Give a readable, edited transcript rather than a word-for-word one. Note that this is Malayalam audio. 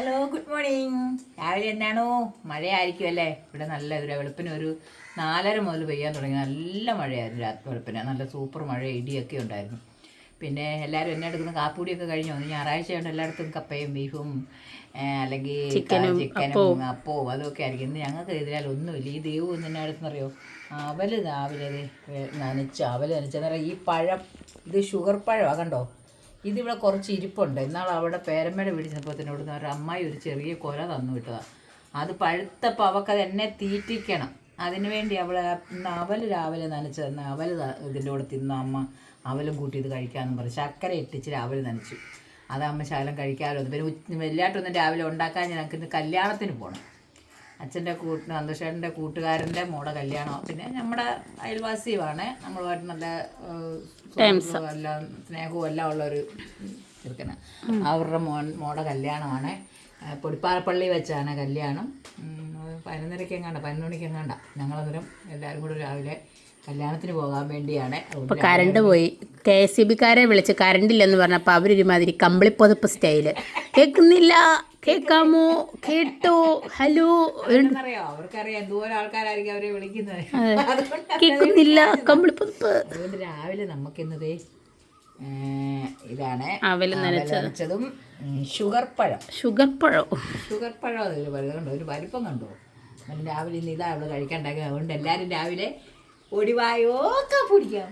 Hello, good morning. രാവിലെ എന്നാണോ മഴയായിരിക്കും അല്ലേ? ഇവിടെ നല്ല വെളുപ്പിന് ഒരു 4:30 മുതൽ പെയ്യാൻ തുടങ്ങി. നല്ല മഴയായിരുന്നു വെളുപ്പിന്. നല്ല സൂപ്പർ മഴ, ഇടിയൊക്കെ ഉണ്ടായിരുന്നു. പിന്നെ എല്ലാവരും എന്നെ എടുക്കുന്ന കാപ്പൂടിയൊക്കെ കഴിഞ്ഞു. ഞായറാഴ്ചയുണ്ട്, എല്ലായിടത്തും കപ്പയും ബീഫും അല്ലെങ്കിൽ ചിക്കനും അപ്പവും അതൊക്കെ ആയിരിക്കും. ഇന്ന് ഞങ്ങൾക്ക് ഇതിലൊന്നുമില്ല. ഈ ദൈവം തന്നെ അടുത്തെന്നറിയോ, അവല് രാവിലെ നനച്ചെന്നറിയാം. ഈ പഴം ഇത് ഷുഗർ പഴമാണ്, കണ്ടോ? ഇതിവിടെ കുറച്ച് ഇരിപ്പുണ്ട്. എന്നാൽ അവിടെ പേരമ്മയുടെ വീട്ടിൽ ചെന്നപ്പോൾ ഇവിടുന്ന് ഒരു അമ്മായി ഒരു ചെറിയ കൊല തന്നു വിട്ടതാണ്. അത് പഴുത്തപ്പോൾ അവൾക്കത് എന്നെ തീറ്റിക്കണം. അതിന് വേണ്ടി അവൾ ഇന്ന് അവൽ രാവിലെ നനച്ച് തന്ന അവൽ ഇതിൻ്റെ കൂടെ തിന്ന അമ്മ അവലും കൂട്ടി ഇത് കഴിക്കാമെന്ന് പറഞ്ഞു. ശർക്കര ഇട്ടിച്ചിരി അവൽ നനച്ചു. അതമ്മ ശകലം കഴിക്കാമല്ലോ. പിന്നെ വെള്ളിയാട്ടൊന്നും രാവിലെ ഉണ്ടാക്കാൻ ഞങ്ങൾക്ക് ഇന്ന് കല്യാണത്തിന് പോകണം. അച്ഛൻ്റെ സന്തോഷേട്ടൻ്റെ കൂട്ടുകാരൻ്റെ മോടെ കല്യാണം. പിന്നെ നമ്മുടെ അയൽവാസിയുമാണ്. നമ്മളുമായിട്ട് നല്ല എല്ലാം സ്നേഹവും എല്ലാം ഉള്ളൊരു ചെറുക്കന. അവരുടെ മോടെ കല്യാണമാണ്. പൊടിപ്പാറപ്പള്ളി വെച്ചാണ് കല്യാണം. 11 മണിക്കെങ്ങാണ്ട. ഞങ്ങളന്നേരം എല്ലാവരും കൂടെ രാവിലെ കല്യാണത്തിന് പോകാൻ വേണ്ടിയാണ്. ഇപ്പോൾ കറണ്ട് പോയി. KSEBക്കാരെ വിളിച്ച് കറണ്ടില്ലെന്ന് പറഞ്ഞപ്പോൾ അവരൊരുമാതിരി കമ്പിളിപ്പൊതപ്പ് സ്റ്റൈല്. കേൾക്കുന്നില്ല, കേൾക്കാമോ, കേട്ടോ, ഹലോ. അറിയോ, അവർക്കറിയാം എന്തോരം ആൾക്കാരായിരിക്കും അവരെ വിളിക്കുന്നത്. കേൾക്കുന്നില്ല, കമ്പിളിപ്പൊതപ്പ്. അതുകൊണ്ട് രാവിലെ നമുക്കിന്നത് ഇതാണ് അവൽ നനച്ചതും ഷുഗർ പഴം അതിൽ കണ്ടോ, ഒരു വലിപ്പം കണ്ടോ. രാവിലെ ഇന്ന് ഇതാ അവള് കഴിക്കാണ്ടാക്കുക. അതുകൊണ്ട് എല്ലാവരും രാവിലെ ഒടിവായോ കാപ്പി കുടിക്കാം.